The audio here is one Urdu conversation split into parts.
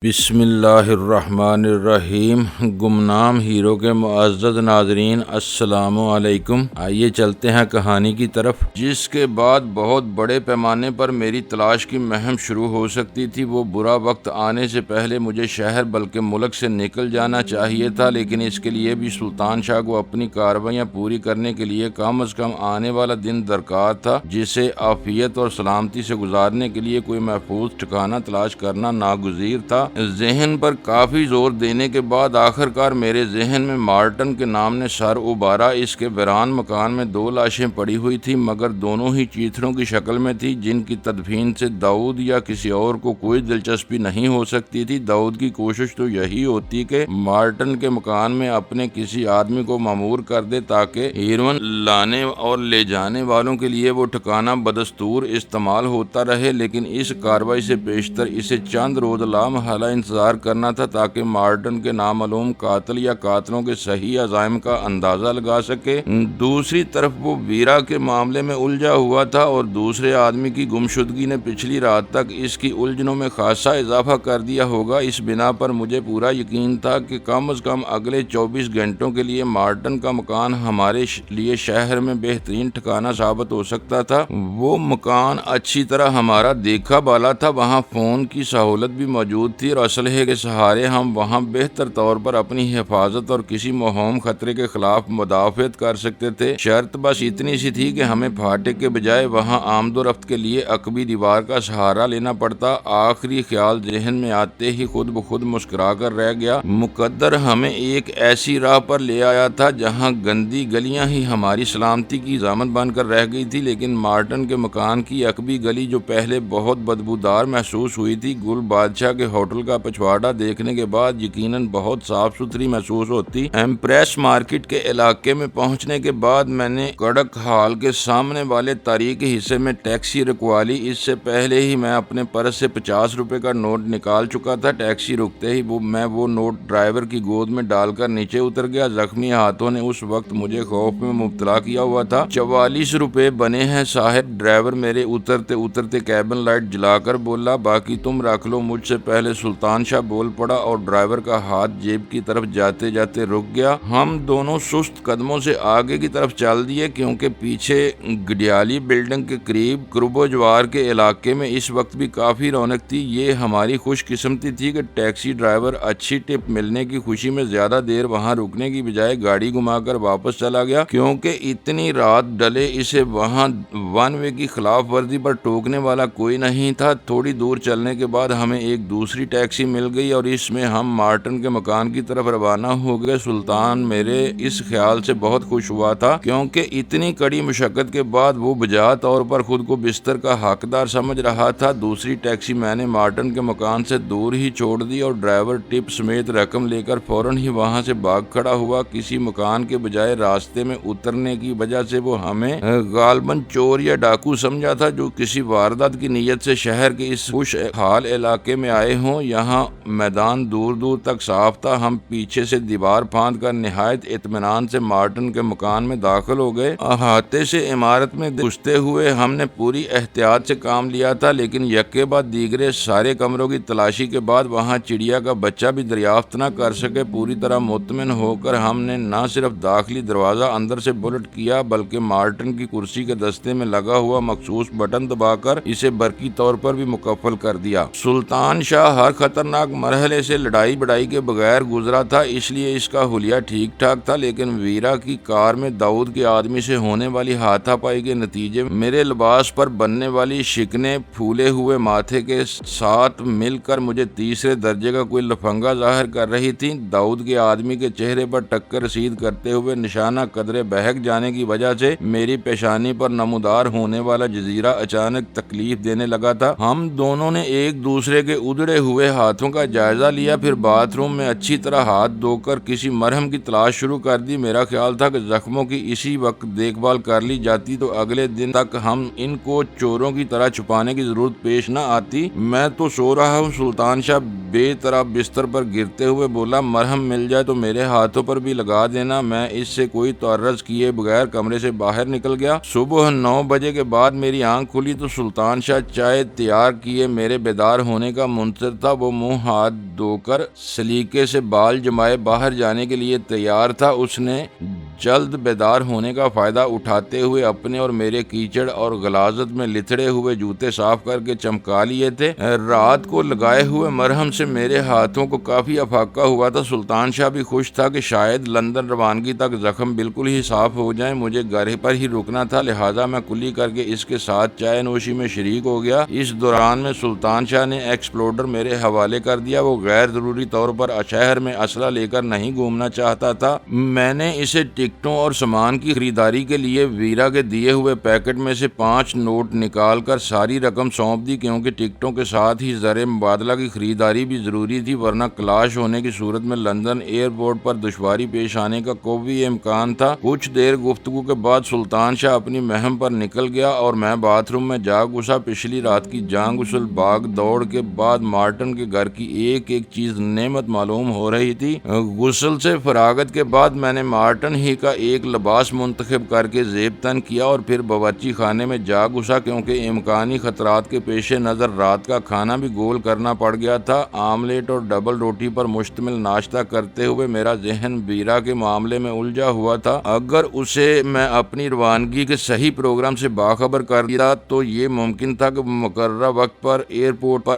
بسم اللہ الرحمن الرحیم۔ گمنام ہیرو کے معزز ناظرین، السلام علیکم۔ آئیے چلتے ہیں کہانی کی طرف، جس کے بعد بہت بڑے پیمانے پر میری تلاش کی مہم شروع ہو سکتی تھی۔ وہ برا وقت آنے سے پہلے مجھے شہر بلکہ ملک سے نکل جانا چاہیے تھا، لیکن اس کے لیے بھی سلطان شاہ کو اپنی کارروائیاں پوری کرنے کے لیے کم از کم آنے والا دن درکار تھا، جسے عافیت اور سلامتی سے گزارنے کے لیے کوئی محفوظ ٹھکانہ تلاش کرنا ناگزیر تھا۔ ذہن پر کافی زور دینے کے بعد آخر کار میرے ذہن میں مارٹن کے نام نے سر ابھارا۔ اس کے ویران مکان میں 2 لاشیں پڑی ہوئی تھیں، مگر دونوں ہی چیتڑوں کی شکل میں تھی، جن کی تدفین سے داؤد یا کسی اور کو کوئی دلچسپی نہیں ہو سکتی تھی۔ داؤد کی کوشش تو یہی ہوتی کہ مارٹن کے مکان میں اپنے کسی آدمی کو مامور کر دے تاکہ ہیروئن لانے اور لے جانے والوں کے لیے وہ ٹھکانہ بدستور استعمال ہوتا رہے، لیکن اس کارروائی سے بیشتر اسے چند روز لامحالہ انتظار کرنا تھا تاکہ مارٹن کے نامعلوم قاتل یا قاتلوں کے صحیح عزائم کا اندازہ لگا سکے۔ دوسری طرف وہ ویرا کے معاملے میں الجھا ہوا تھا، اور دوسرے آدمی کی گمشدگی نے پچھلی رات تک اس کی الجھنوں میں خاصا اضافہ کر دیا ہوگا۔ اس بنا پر مجھے پورا یقین تھا کہ کم از کم اگلے 24 گھنٹوں کے لیے مارٹن کا مکان ہمارے لیے شہر میں بہترین ٹھکانہ ثابت ہو سکتا تھا۔ وہ مکان اچھی طرح ہمارا دیکھا بالا تھا، وہاں فون کی سہولت بھی موجود تھی، اور اسلحے کے سہارے ہم وہاں بہتر طور پر اپنی حفاظت اور کسی موہوم خطرے کے خلاف مدافعت کر سکتے تھے۔ شرط بس اتنی سی تھی کہ ہمیں پھاٹک کے بجائے وہاں آمد و رفت کے لیے عقبی دیوار کا سہارا لینا پڑتا۔ آخری خیال ذہن میں آتے ہی خود بخود مسکرا کر رہ گیا۔ مقدر ہمیں ایک ایسی راہ پر لے آیا تھا جہاں گندی گلیاں ہی ہماری سلامتی کی ضامن بن کر رہ گئی تھی، لیکن مارٹن کے مکان کی عقبی گلی جو پہلے بہت بدبودار محسوس ہوئی تھی، گل بادشاہ کے ہوٹل کا پچھواڑا دیکھنے کے بعد یقیناً بہت صاف ستھری محسوس ہوتی۔ ایمپریس مارکیٹ کے علاقے میں پہنچنے کے بعد میں نے کڑک ہال کے سامنے والے تاریخی حصے میں ٹیکسی رکوا لی۔ اس سے پہلے ہی میں اپنے پرس سے 50 روپے کا نوٹ نکال چکا تھا۔ ٹیکسی رکتے ہی میں وہ نوٹ ڈرائیور کی گود میں ڈال کر نیچے اتر گیا۔ زخمی ہاتھوں نے اس وقت مجھے خوف میں مبتلا کیا ہوا تھا۔ 44 روپے بنے ہیں صاحب، ڈرائیور میرے اترتے کیبن لائٹ جلا کر بولا، باقی تم رکھ لو۔ مجھ سے پہلے سلطان شاہ بول پڑا، اور ڈرائیور کا ہاتھ جیب کی طرف جاتے جاتے رک گیا۔ ہم دونوں سست قدموں سے آگے کی طرف چل دیے، کیونکہ پیچھے گڈیالی بلڈنگ کے قریب کربو جوار کے علاقے میں اس وقت بھی کافی رونق تھی۔ یہ ہماری خوش قسمتی تھی کہ ٹیکسی ڈرائیور اچھی ٹپ ملنے کی خوشی میں زیادہ دیر وہاں رکنے کی بجائے گاڑی گھما کر واپس چلا گیا، کیونکہ اتنی رات ڈلے اسے وہاں ون وے کی خلاف ورزی پر ٹوکنے والا کوئی نہیں تھا۔ تھوڑی دور چلنے کے بعد ہمیں ایک دوسری ٹیکسی مل گئی، اور اس میں ہم مارٹن کے مکان کی طرف روانہ ہو گئے۔ سلطان میرے اس خیال سے بہت خوش ہوا تھا، کیونکہ اتنی کڑی مشقت کے بعد وہ بجا طور پر خود کو بستر کا حقدار سمجھ رہا تھا۔ دوسری ٹیکسی میں نے مارٹن کے مکان سے دور ہی چھوڑ دی، اور ڈرائیور ٹپ سمیت رقم لے کر فوراً ہی وہاں سے بھاگ کھڑا ہوا۔ کسی مکان کے بجائے راستے میں اترنے کی وجہ سے وہ ہمیں غالباً چور یا ڈاکو سمجھا تھا، جو کسی واردات کی نیت سے شہر کے اس خوش حال علاقے میں آئے ہوں۔ یہاں میدان دور دور تک صاف تھا۔ ہم پیچھے سے دیوار پھاند کر نہایت اطمینان سے مارٹن کے مکان میں داخل ہو گئے۔ احاطے سے عمارت میں گھستے ہوئے ہم نے پوری احتیاط سے کام لیا تھا، لیکن یکے بعد دیگرے سارے کمروں کی تلاشی کے بعد وہاں چڑیا کا بچہ بھی دریافت نہ کر سکے۔ پوری طرح مطمئن ہو کر ہم نے نہ صرف داخلی دروازہ اندر سے بلٹ کیا، بلکہ مارٹن کی کرسی کے دستے میں لگا ہوا مخصوص بٹن دبا کر اسے برقی طور پر بھی مکفل کر دیا۔ سلطان شاہ ہر خطرناک مرحلے سے لڑائی بڑائی کے بغیر گزرا تھا، اس لیے اس کا حلیہ ٹھیک ٹھاک تھا، لیکن ویرا کی کار میں داؤد کے آدمی سے ہونے والی ہاتھا پائی کے نتیجے میں میرے لباس پر بننے والی شکنیں پھولے ہوئے ماتھے کے ساتھ مل کر مجھے تیسرے درجے کا کوئی لفنگا ظاہر کر رہی تھی۔ داؤد کے آدمی کے چہرے پر ٹکر رسید کرتے ہوئے نشانہ قدرے بہک جانے کی وجہ سے میری پیشانی پر نمودار ہونے والا جزیرہ اچانک تکلیف دینے لگا تھا۔ ہم دونوں نے ایک دوسرے کے ادڑے ہوئے ہاتھوں کا جائزہ لیا، پھر باتھ روم میں اچھی طرح ہاتھ دھو کر کسی مرہم کی تلاش شروع کر دی۔ میرا خیال تھا کہ زخموں کی اسی وقت دیکھ بھال کر لی جاتی تو اگلے دن تک ہم ان کو چوروں کی طرح چھپانے کی ضرورت پیش نہ آتی۔ میں تو سو رہا ہوں، سلطان شاہ بے طرح بستر پر گرتے ہوئے بولا، مرہم مل جائے تو میرے ہاتھوں پر بھی لگا دینا۔ میں اس سے کوئی تعرض کیے بغیر کمرے سے باہر نکل گیا۔ صبح 9 بجے کے بعد میری آنکھ کھلی تو سلطان شاہ چائے تیار کیے میرے بیدار ہونے کا منتظر تھا۔ تھا وہ منہ ہاتھ دھو کر سلیقے سے بال جمائے باہر جانے کے لیے تیار تھا۔ اس نے جلد بیدار ہونے کا فائدہ اٹھاتے ہوئے اپنے اور میرے کیچڑ اور غلاظت میں لتڑے ہوئے جوتے صاف کر کے چمکا لیے تھے۔ رات کو لگائے ہوئے مرہم سے میرے ہاتھوں کو کافی افاقہ ہوا تھا۔ سلطان شاہ بھی خوش تھا کہ شاید لندن روانگی تک زخم بالکل ہی صاف ہو جائیں۔ مجھے گھر پر ہی رکنا تھا، لہٰذا میں کلی کر کے اس کے ساتھ چائے نوشی میں شریک ہو گیا۔ اس دوران میں سلطان شاہ نے ایکسپلوڈر میرے حوالے کر دیا۔ وہ غیر ضروری طور پر شہر میں اسلحہ لے کر نہیں گھومنا چاہتا تھا۔ میں نے اسے ٹکٹوں اور سامان کی خریداری کے لیے ویرا کے دیے ہوئے پیکٹ میں سے 5 نوٹ نکال کر ساری رقم سونپ دی، کیونکہ ٹکٹوں کے ساتھ ہی زر مبادلہ کی خریداری بھی ضروری تھی، ورنہ کلاش ہونے کی صورت میں لندن ایئرپورٹ پر دشواری پیش آنے کا قوی امکان تھا۔ کچھ دیر گفتگو کے بعد سلطان شاہ اپنی مہم پر نکل گیا اور میں باتھ روم میں جا گھسا۔ پچھلی رات کی جان غسل باغ دوڑ کے بعد مارٹن کے گھر کی ایک ایک چیز نعمت معلوم ہو رہی تھی۔ غسل سے فراغت کے بعد میں نے مارٹن ہی کا ایک لباس منتخب کر کے زیب تن کیا اور پھر باورچی خانے میں جا گھسا، کیونکہ امکانی خطرات کے پیش نظر رات کا کھانا بھی گول کرنا پڑ گیا تھا۔ آملیٹ اور ڈبل روٹی پر مشتمل ناشتہ کرتے ہوئے میرا ذہن ویرا کے معاملے میں الجھا ہوا تھا۔ اگر اسے میں اپنی روانگی کے صحیح پروگرام سے باخبر کر دیا تو یہ ممکن تھا کہ مقررہ وقت پر ایئرپورٹ پر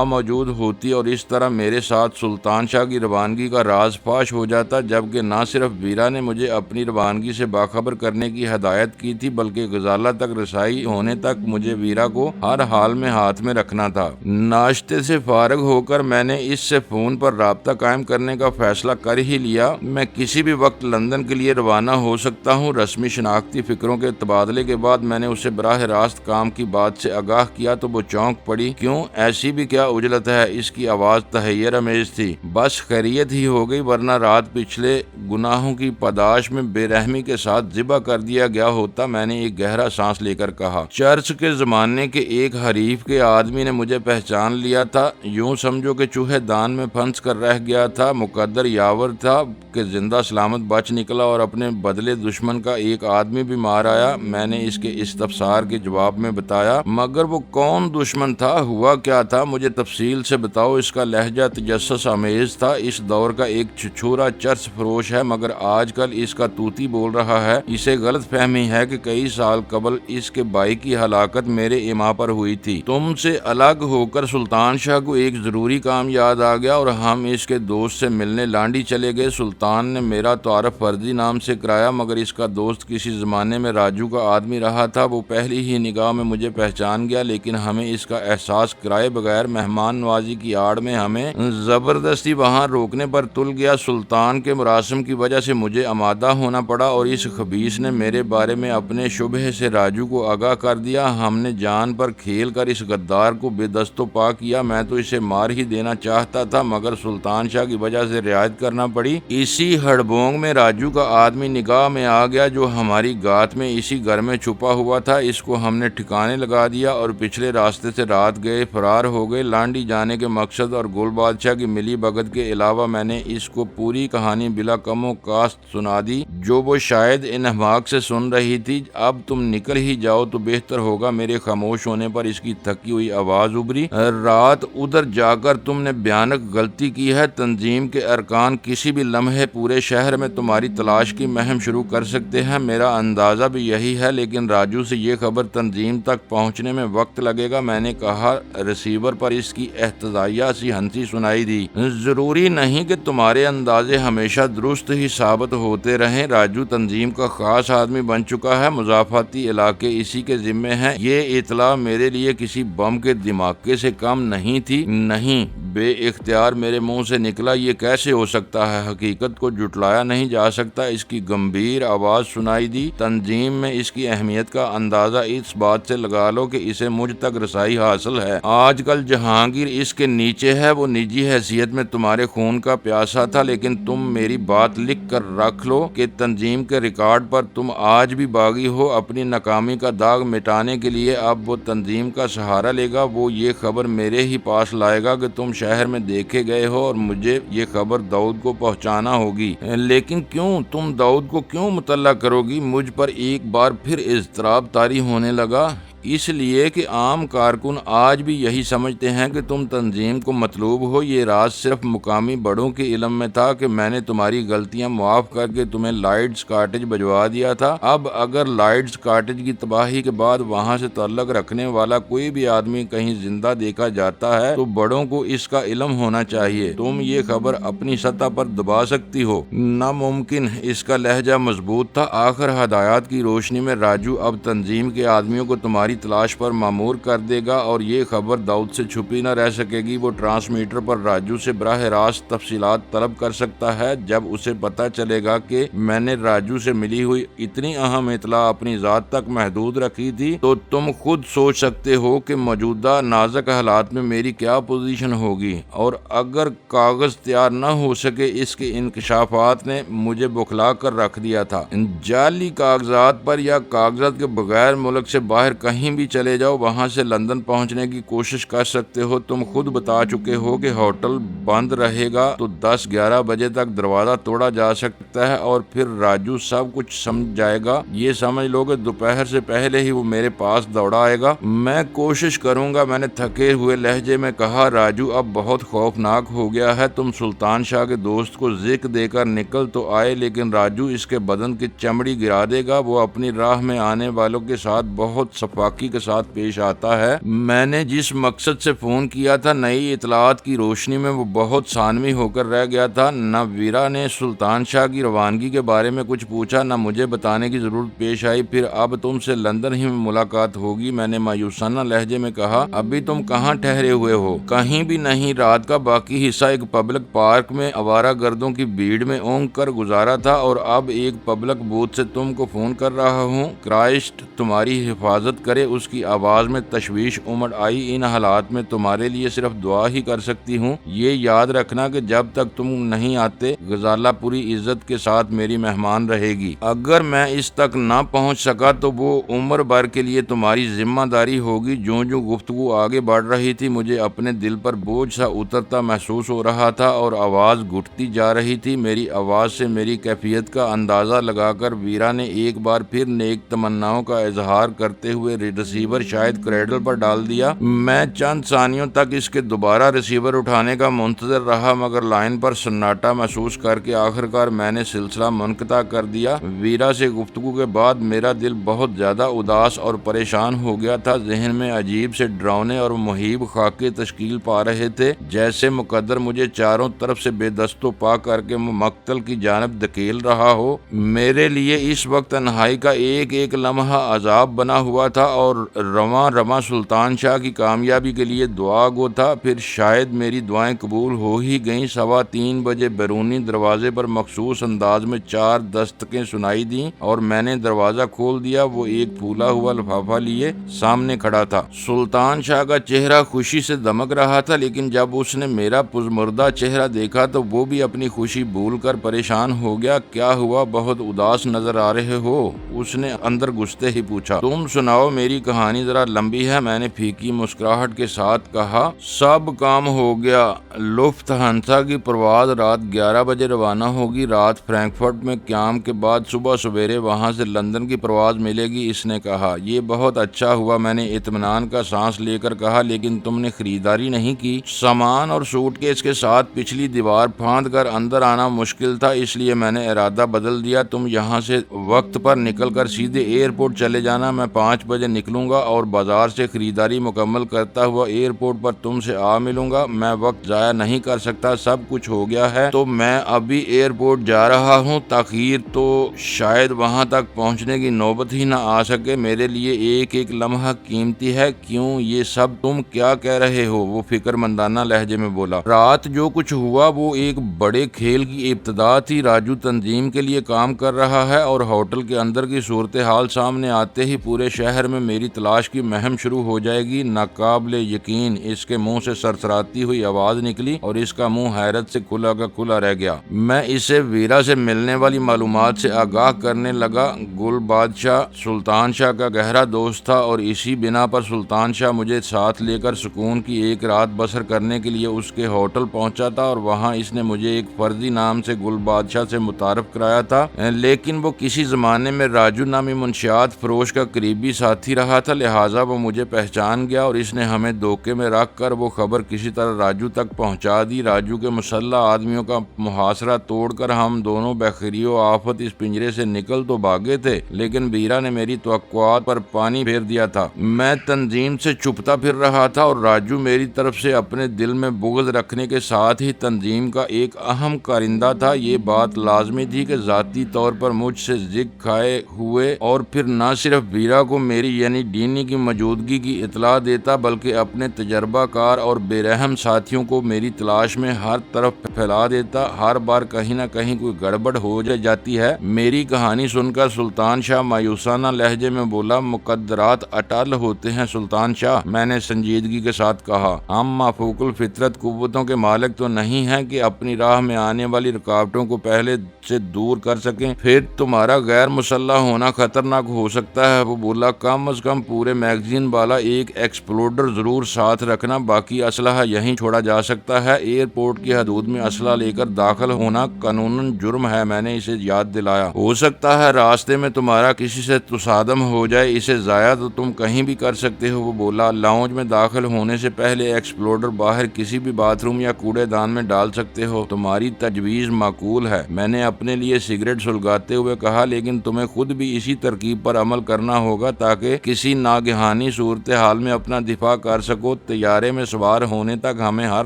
موجود ہوتی اور اس طرح میرے ساتھ سلطان شاہ کی روانگی کا راز فاش ہو جاتا، جبکہ نہ صرف ویرا نے مجھے اپنی روانگی سے باخبر کرنے کی ہدایت کی تھی بلکہ غزالہ تک رسائی ہونے تک مجھے ویرا کو ہر حال میں ہاتھ میں رکھنا تھا۔ ناشتے سے فارغ ہو کر میں نے اس سے فون پر رابطہ قائم کرنے کا فیصلہ کر ہی لیا۔ میں کسی بھی وقت لندن کے لیے روانہ ہو سکتا ہوں۔ رسمی شناختی فکروں کے تبادلے کے بعد میں نے اسے براہ راست کام کی بات سے آگاہ کیا تو وہ چونک پڑی۔ کیوں، ایسی بھی کیا عجلت ہے؟ اس کی آواز تحیر امیز تھی۔ بس خیریت ہی ہو گئی، ورنہ رات پچھلے گناہوں کی پاداش میں بے رحمی کے ساتھ ذبح کر دیا گیا ہوتا۔ میں نے ایک گہرا سانس لے کر کہا، چرچ کے زمانے کے ایک حریف کے آدمی نے مجھے پہچان لیا تھا۔ یوں سمجھو کہ چوہے دان میں پھنس کر رہ گیا تھا۔ مقدر یاور تھا کہ زندہ سلامت بچ نکلا اور اپنے بدلے دشمن کا ایک آدمی بھی مار آیا۔ میں نے اس کے استفسار کے جواب میں بتایا، مگر وہ کون دشمن تھا؟ ہوا کیا تھا؟ مجھے تفصیل سے بتاؤ۔ اس کا لہجہ تجسس آمیز تھا۔ اس دور کا ایک چھچورا چرس فروش ہے، مگر آج کل اس کا طوطی بول رہا ہے۔ اسے غلط فہمی ہے کہ کئی سال قبل اس کے بھائی کی ہلاکت میرے ایما پر ہوئی تھی۔ تم سے الگ ہو کر سلطان شاہ کو ایک ضروری کام یاد آ گیا اور ہم اس کے دوست سے ملنے لانڈی چلے گئے۔ سلطان نے میرا تعارف فرضی نام سے کرایا، مگر اس کا دوست کسی زمانے میں راجو کا آدمی رہا تھا۔ وہ پہلی ہی نگاہ میں مجھے پہچان گیا، لیکن ہمیں اس کا احساس کرائے بغیر مہمان نوازی کی آڑ میں ہمیں زبردستی وہاں روکنے پر تل گیا۔ سلطان کے مراسم کی وجہ سے مجھے آمادہ ہونا پڑا اور اس خبیث نے میرے بارے میں اپنے شبہ سے راجو کو آگاہ کر دیا۔ ہم نے جان پر کھیل کر اس غدار کو بے دست و پا کیا۔ میں تو اسے مار ہی دینا چاہتا تھا، مگر سلطان شاہ کی وجہ سے رعایت کرنا پڑی۔ اسی ہڑبونگ میں راجو کا آدمی نگاہ میں آ گیا جو ہماری گات میں اسی گھر میں چھپا ہوا تھا۔ اس کو ہم نے ٹھکانے لگا دیا اور پچھلے راستے سے رات گئے فرار ہو گئے۔ لانڈی جانے کے مقصد اور گل بادشاہ کی ملی بھگت کے علاوہ میں نے اس کو پوری کہانی بلا کم و کاست سنا دی، جو وہ شاید انہماک سے سن رہی تھی۔ اب تم نکل ہی جاؤ تو بہتر ہوگا۔ میرے خاموش ہونے پر اس کی تھکی ہوئی آواز ابھری، رات ادھر جا کر تم نے بھیانک غلطی کی ہے۔ تنظیم کے ارکان کسی بھی لمحے پورے شہر میں تمہاری تلاش کی مہم شروع کر سکتے ہیں۔ میرا اندازہ بھی یہی ہے، لیکن راجو سے یہ خبر تنظیم تک پہنچنے میں وقت لگے گا۔ میں نے کہا۔ ریسیور پر اس کی احتجاجیہ سی ہنسی سنائی دی۔ ضروری نہیں کہ تمہارے اندازے ہمیشہ درست ہی ثابت ہوتے رہیں۔ راجو تنظیم کا خاص آدمی بن چکا ہے، مضافاتی علاقے اسی کے ذمے ہیں۔ یہ اطلاع میرے لیے کسی بم کے دھماکے سے کم نہیں تھی۔ نہیں، بے اختیار میرے منہ سے نکلا، یہ کیسے ہو سکتا ہے؟ حقیقت کو جھٹلایا نہیں جا سکتا۔ اس کی گمبھیر آواز سنائی دی۔ تنظیم میں اس کی اہمیت کا اندازہ اس بات سے لگا لو کہ اسے مجھ تک رسائی حاصل ہے۔ آج کل جہانگیر اس کے نیچے ہے۔ وہ نجی حیثیت میں تمہارے خون کا پیاسا تھا، لیکن تم میری بات لکھ کر رکھ لو کہ تنظیم کے ریکارڈ پر تم آج بھی باغی ہو۔ اپنی ناکامی کا داغ مٹانے کے لیے اب وہ تنظیم کا سہارا لے گا۔ وہ یہ خبر میرے ہی پاس لائے گا کہ تم شہر میں دیکھے گئے ہو اور مجھے یہ خبر داؤد کو پہنچانا ہوگی۔ لیکن کیوں؟ تم داؤد کو کیوں مطلع کرو گی؟ مجھ پر ایک بار پھر اضطراب طاری ہونے لگا۔ اس لیے کہ عام کارکن آج بھی یہی سمجھتے ہیں کہ تم تنظیم کو مطلوب ہو۔ یہ راز صرف مقامی بڑوں کے علم میں تھا کہ میں نے تمہاری غلطیاں معاف کر کے تمہیں لائڈز کاٹیج بھجوا دیا تھا۔ اب اگر لائڈز کاٹیج کی تباہی کے بعد وہاں سے تعلق رکھنے والا کوئی بھی آدمی کہیں زندہ دیکھا جاتا ہے تو بڑوں کو اس کا علم ہونا چاہیے۔ تم یہ خبر اپنی سطح پر دبا سکتی ہو؟ ناممکن۔ اس کا لہجہ مضبوط تھا۔ آخر ہدایات کی روشنی میں راجو اب تنظیم کے آدمیوں کو تمہاری تلاش پر مامور کر دے گا اور یہ خبر داؤد سے چھپی نہ رہ سکے گی۔ وہ ٹرانسمیٹر پر راجو سے براہ راست تفصیلات طلب کر سکتا ہے۔ جب اسے پتہ چلے گا کہ میں نے راجو سے ملی ہوئی اتنی اہم اطلاع اپنی ذات تک محدود رکھی تھی تو تم خود سوچ سکتے ہو کہ موجودہ نازک حالات میں میری کیا پوزیشن ہوگی۔ اور اگر کاغذ تیار نہ ہو سکے، اس کے انکشافات نے مجھے بکھلا کر رکھ دیا تھا۔ جعلی کاغذات پر یا کاغذات کے بغیر ملک سے باہر کہیں بھی چلے جاؤ، وہاں سے لندن پہنچنے کی کوشش کر سکتے ہو۔ تم خود بتا چکے ہو کہ ہوٹل بند رہے گا تو 10-11 بجے تک دروازہ توڑا جا سکتا ہے اور پھر راجو سب کچھ سمجھ جائے گا۔ یہ سمجھ لو کہ دوپہر سے پہلے ہی وہ میرے پاس دوڑا آئے گا۔ میں کوشش کروں گا، میں نے تھکے ہوئے لہجے میں کہا۔ راجو اب بہت خوفناک ہو گیا ہے۔ تم سلطان شاہ کے دوست کو ذکر دے کر نکل تو آئے، لیکن راجو اس کے بدن کی چمڑی گرا دے گا۔ وہ اپنی راہ میں آنے والوں کے ساتھ بہت شفاقی کے ساتھ پیش آتا ہے۔ میں نے جس مقصد سے فون کیا تھا، نئی اطلاعات کی روشنی میں وہ بہت ثانوی ہو کر رہ گیا تھا۔ نہ ویرا نے سلطان شاہ کی روانگی کے بارے میں کچھ پوچھا، نہ مجھے بتانے کی ضرورت پیش آئی۔ پھر اب تم سے لندن ہی میں ملاقات ہوگی، میں نے مایوسانہ لہجے میں کہا۔ ابھی تم کہاں ٹھہرے ہوئے ہو؟ کہیں بھی نہیں۔ رات کا باقی حصہ ایک پبلک پارک میں آوارہ گردوں کی بھیڑ میں اونگ کر گزارا تھا اور اب ایک پبلک بوتھ سے تم کو فون کر رہا ہوں۔ کرائسٹ تمہاری حفاظت کرے۔ اس کی آواز میں تشویش امڑ آئی۔ ان حالات میں تمہارے لیے صرف دعا ہی کر سکتی ہوں۔ یہ یاد رکھنا کہ جب تک تم نہیں آتے، غزالہ پوری عزت کے ساتھ میری مہمان رہے گی۔ اگر میں اس تک نہ پہنچ سکا تو وہ عمر بھر کے لیے تمہاری ذمہ داری ہوگی۔ جوں جوں گفتگو آگے بڑھ رہی تھی، مجھے اپنے دل پر بوجھ سا اترتا محسوس ہو رہا تھا اور آواز گھٹتی جا رہی تھی۔ میری آواز سے میری کیفیت کا اندازہ لگا کر ویرا نے ایک بار پھر نیک تمناؤں کا اظہار کرتے ہوئے ریسیور شاید کریڈل پر ڈال دیا۔ میں چند ثانیوں تک اس کے دوبارہ ریسیور اٹھانے کا منتظر رہا، مگر لائن پر سناٹا محسوس کر کے آخرکار میں نے سلسلہ منقطع کر دیا۔ ویرا سے گفتگو کے بعد میرا دل بہت زیادہ اداس اور پریشان ہو گیا تھا۔ ذہن میں عجیب سے ڈراؤنے اور مہیب خاکے تشکیل پا رہے تھے، جیسے مقدر مجھے چاروں طرف سے بے دست و پا کر کے مقتل کی جانب دھکیل رہا ہو۔ میرے لیے اس وقت تنہائی کا ایک ایک لمحہ عذاب بنا ہوا تھا اور رواں رواں سلطان شاہ کی کامیابی کے لیے دعا گو تھا۔ پھر شاید میری دعائیں قبول ہو ہی گئیں۔ 3:15 بجے بیرونی دروازے پر مخصوص انداز میں 4 دستکیں سنائی دیں اور میں نے دروازہ کھول دیا۔ وہ ایک پھولا ہوا لفافہ لیے سامنے کھڑا تھا۔ سلطان شاہ کا چہرہ خوشی سے دمک رہا تھا، لیکن جب اس نے میرا پزمردہ چہرہ دیکھا تو وہ بھی اپنی خوشی بھول کر پریشان ہو گیا۔ کیا ہوا؟ بہت اداس نظر آ رہے ہو، اس نے اندر گھستے ہی پوچھا۔ تم سناؤ، میری کہانی ذرا لمبی ہے، میں نے پھیکی مسکراہٹ کے ساتھ کہا۔ سب کام ہو گیا۔ لفت ہنسا کی پرواز رات 11 بجے روانہ ہوگی۔ رات فرینکفرٹ میں قیام کے بعد صبح سویرے وہاں سے لندن کی پرواز ملے گی، اس نے کہا۔ یہ بہت اچھا ہوا، میں نے اطمینان کا سانس لے کر کہا، لیکن تم نے خریداری نہیں کی؟ سامان اور سوٹ کیس کے ساتھ پچھلی دیوار پھاند کر اندر آنا مشکل تھا، اس لیے میں نے ارادہ بدل دیا۔ تم یہاں سے وقت پر نکل کر سیدھے ایئرپورٹ چلے جانا۔ میں 5 بجے نکلوں گا اور بازار سے خریداری مکمل کرتا ہوا ایئرپورٹ پر تم سے آ ملوں گا۔ میں وقت ضائع نہیں کر سکتا، سب کچھ ہو گیا ہے تو میں ابھی ایئرپورٹ جا رہا ہوں۔ تاخیر تو شاید وہاں تک پہنچنے کی نوبت ہی نہ آ سکے۔ میرے لیے ایک ایک لمحہ قیمتی ہے۔ کیوں یہ سب تم کیا کہہ رہے ہو؟ وہ فکر مندانہ لہجے میں بولا۔ رات جو کچھ ہوا وہ ایک بڑے کھیل کی ابتدا تھی۔ راجو تنظیم کے لیے کام کر رہا ہے اور ہوٹل کے اندر کی صورتحال سامنے آتے ہی پورے شہر میں میری تلاش کی مہم شروع ہو جائے گی۔ ناقابل یقین اس کے منہ سے سرسراتی ہوئی آواز نکلی اور اس کا منہ حیرت سے کھلا کا کھلا رہ گیا۔ میں اسے ویرا سے ملنے والی معلومات سے آگاہ کرنے لگا۔ گل بادشاہ سلطان شاہ کا گہرا دوست تھا اور اسی بنا پر سلطان شاہ مجھے ساتھ لے کر سکون کی ایک رات بسر کرنے کے لیے اس کے ہوٹل پہنچا تھا اور وہاں اس نے مجھے ایک فرضی نام سے گل بادشاہ سے متعارف کرایا تھا، لیکن وہ کسی زمانے میں راجو نامی منشیات فروش کا قریبی ساتھی ہی رہا تھا، لہٰذا وہ مجھے پہچان گیا اور اس نے ہمیں دھوکے میں رکھ کر وہ خبر کسی طرح راجو تک پہنچا دی۔ راجو کے مسلح آدمیوں کا محاصرہ توڑ کر ہم دونوں بخیری و آفت اس پنجرے سے نکل تو بھاگے تھے، لیکن بیرا نے میری توقعات پر پانی پھیر دیا تھا۔ میں تنظیم سے چھپتا پھر رہا تھا اور راجو میری طرف سے اپنے دل میں بغض رکھنے کے ساتھ ہی تنظیم کا ایک اہم کارندہ تھا۔ یہ بات لازمی تھی کہ ذاتی طور پر مجھ سے ذک کھائے ہوئے اور پھر نہ صرف بیرا کو میری یعنی ڈینی کی موجودگی کی اطلاع دیتا، بلکہ اپنے تجربہ کار اور بے رحم ساتھیوں کو میری تلاش میں ہر طرف پھیلا دیتا۔ ہر بار کہیں نہ کہیں کوئی گڑبڑ ہو جاتی ہے۔ میری کہانی سن کر سلطان شاہ مایوسانہ لہجے میں بولا، مقدرات اٹل ہوتے ہیں سلطان شاہ، میں نے سنجیدگی کے ساتھ کہا۔ ہم مافوق الفطرت قوتوں کے مالک تو نہیں ہیں کہ اپنی راہ میں آنے والی رکاوٹوں کو پہلے سے دور کر سکیں، پھر تمہارا غیر مسلح ہونا خطرناک ہو سکتا ہے۔ وہ بولا، کم از کم پورے میگزین والا ایک ایکسپلوڈر ضرور ساتھ رکھنا، باقی اسلحہ یہیں چھوڑا جا سکتا ہے۔ ایئرپورٹ کی حدود میں اسلحہ لے کر داخل ہونا قانوناً جرم ہے، میں نے اسے یاد دلایا۔ ہو سکتا ہے راستے میں تمہارا کسی سے تصادم ہو جائے، اسے ضائع تو تم کہیں بھی کر سکتے ہو۔ وہ بولا، لاؤنج میں داخل ہونے سے پہلے ایکسپلوڈر باہر کسی بھی باتھ روم یا کوڑے دان میں ڈال سکتے ہو، تمہاری تجویز معقول ہے۔ میں نے اپنے لیے سگریٹ سلگاتے ہوئے کہا، لیکن تمہیں خود بھی اسی ترکیب پر عمل کرنا ہوگا تاکہ کسی ناگہانی صورتحال میں اپنا دفاع کر سکو۔ طیارے میں سوار ہونے تک ہمیں ہر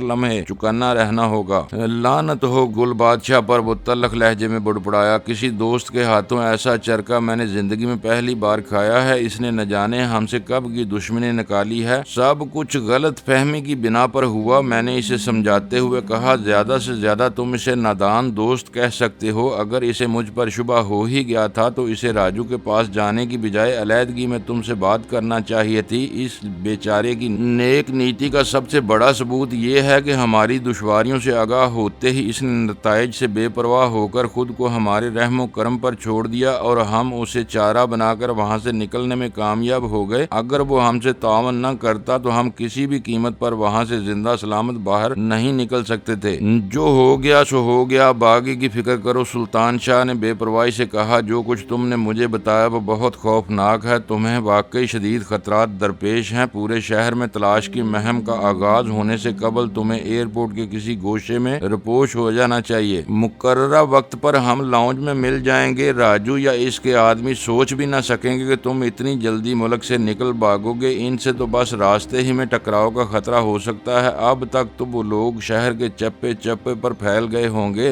لمحے چوکنا رہنا ہوگا۔ لعنت ہو گل بادشاہ پر، وہ تلخ لہجے میں بڑبڑایا۔ کسی دوست کے ہاتھوں ایسا چرکا میں نے زندگی میں پہلی بار کھایا ہے، اس نے نہ جانے ہم سے کب کی دشمنی نکالی ہے۔ سب کچھ غلط فہمی کی بنا پر ہوا، میں نے اسے سمجھاتے ہوئے کہا۔ زیادہ سے زیادہ تم اسے نادان دوست کہہ سکتے ہو۔ اگر اسے مجھ پر شبہ ہو ہی گیا تھا تو اسے راجو کے پاس جانے کی بجائے علیحدگی میں تم سے بات کرنا چاہیے تھی۔ اس بیچارے کی نیک نیتی کا سب سے بڑا ثبوت یہ ہے کہ ہماری دشواریوں سے آگاہ ہوتے ہی اس نے نتائج سے بے پرواہ ہو کر خود کو ہمارے رحم و کرم پر چھوڑ دیا اور ہم اسے چارہ بنا کر وہاں سے نکلنے میں کامیاب ہو گئے۔ اگر وہ ہم سے تعاون نہ کرتا تو ہم کسی بھی قیمت پر وہاں سے زندہ سلامت باہر نہیں نکل سکتے تھے۔ جو ہو گیا سو ہو گیا، اب آگے کی فکر کرو۔ سلطان شاہ نے بے پرواہی سے کہا، جو کچھ تم نے مجھے بتایا وہ بہت خوفناک ہے، تمہیں واقعی شدید خطرات درپیش ہیں۔ پورے شہر میں تلاش کی مہم کا آغاز ہونے سے قبل تمہیں ایئرپورٹ کے کسی گوشے میں رپوش ہو جانا چاہیے۔ مقررہ وقت پر ہم لاؤنج میں مل جائیں گے۔ راجو یا اس کے آدمی سوچ بھی نہ سکیں گے کہ تم اتنی جلدی ملک سے نکل بھاگو گے۔ ان سے تو بس راستے ہی میں ٹکراؤ کا خطرہ ہو سکتا ہے۔ اب تک تو وہ لوگ شہر کے چپے چپے پر پھیل گئے ہوں گے۔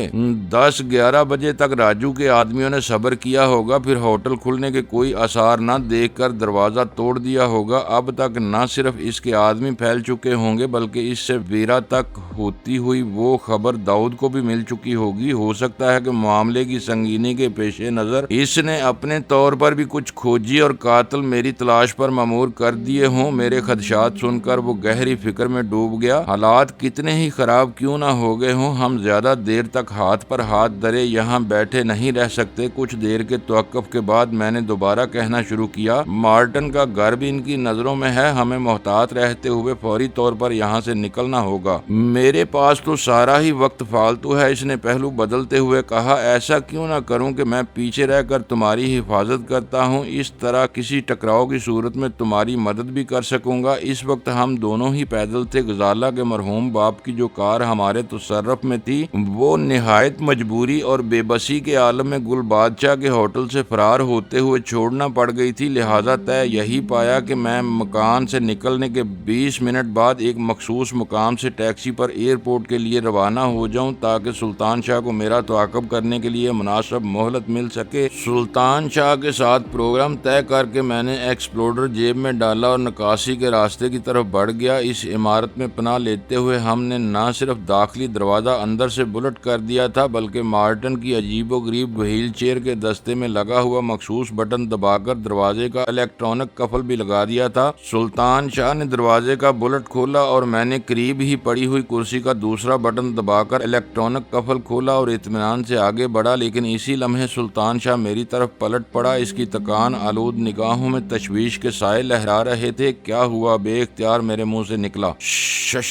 10-11 بجے تک راجو کے آدمیوں نے صبر کیا ہوگا، پھر ہوٹل کھلنے کے کوئی آثار نہ دیکھ کر دروازہ توڑ دیا ہوگا۔ اب تک نہ صرف اس کے آدمی پھیل چکے ہوں گے بلکہ اس سے ویرا تک ہوتی ہوئی وہ خبر داؤد کو بھی مل چکی ہوگی۔ ہو سکتا ہے کہ معاملے کی سنگینی کے پیش نظر اس نے اپنے طور پر بھی کچھ کھوجی اور قاتل میری تلاش پر مامور کر دیے ہوں۔ میرے خدشات سن کر وہ گہری فکر میں ڈوب گیا۔ حالات کتنے ہی خراب کیوں نہ ہو گئے ہوں، ہم زیادہ دیر تک ہاتھ پر ہاتھ دھرے یہاں بیٹھے نہیں رہ سکتے۔ کچھ دیر کے توقف کے بعد میں نے دوبارہ کہنا شروع کیا، مارٹن کا گھر بھی ان کی نظروں میں ہے، ہمیں محتاط رہتے ہوئے فوری طور پر یہاں سے نکلنا ہوگا۔ میرے پاس تو سارا ہی وقت فالتو ہے، اس نے پہلو بدلتے ہوئے کہا۔ ایسا کیوں نہ کروں کہ میں پیچھے رہ کر تمہاری حفاظت کرتا ہوں، اس طرح کسی ٹکراؤ کی صورت میں تمہاری مدد بھی کر سکوں گا۔ اس وقت ہم دونوں ہی پیدل تھے۔ غزالہ کے مرحوم باپ کی جو کار ہمارے تصرف میں تھی وہ نہایت مجبوری اور بے بسی کے عالم میں گل بادشاہ کے ہوٹل سے فرار ہوتے ہوئے چھوڑنا پڑ گئی تھی، لہذا طے یہی پایا کہ میں مکان سے نکلنے کے 20 منٹ بعد ایک مخصوص مقام سے ٹیکسی پر ایئرپورٹ کے لیے روانہ ہو جاؤں تاکہ سلطان شاہ کو میرا تعاقب کرنے کے لیے مناسب مہلت مل سکے۔ سلطان شاہ کے ساتھ پروگرام طے کر کے میں نے ایکسپلوڈر جیب میں ڈالا اور نکاسی کے راستے کی طرف بڑھ گیا۔ اس عمارت میں پناہ لیتے ہوئے ہم نے نہ صرف داخلی دروازہ اندر سے بلٹ کر دیا تھا بلکہ مارٹن کی عجیب و غریب وہیل چیئر کے دستے میں لگا ہوا مخصوص بٹن دبا کر دروازے کا الیکٹرانک قفل بھی لگا دیا تھا۔ سلطان شاہ نے دروازے کا بلٹ کھولا اور میں نے قریب ہی پڑی ہوئی کرسی کا دوسرا بٹن دبا کر الیکٹرانک قفل کھولا اور اطمینان سے آگے بڑھا، لیکن اسی لمحے سلطان شاہ میری طرف پلٹ پڑا۔ اس کی تکان آلود نگاہوں میں تشویش کے سائے لہرا رہے تھے۔ کیا ہوا؟ بے اختیار میرے منہ سے نکلا۔ شش!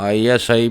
ISI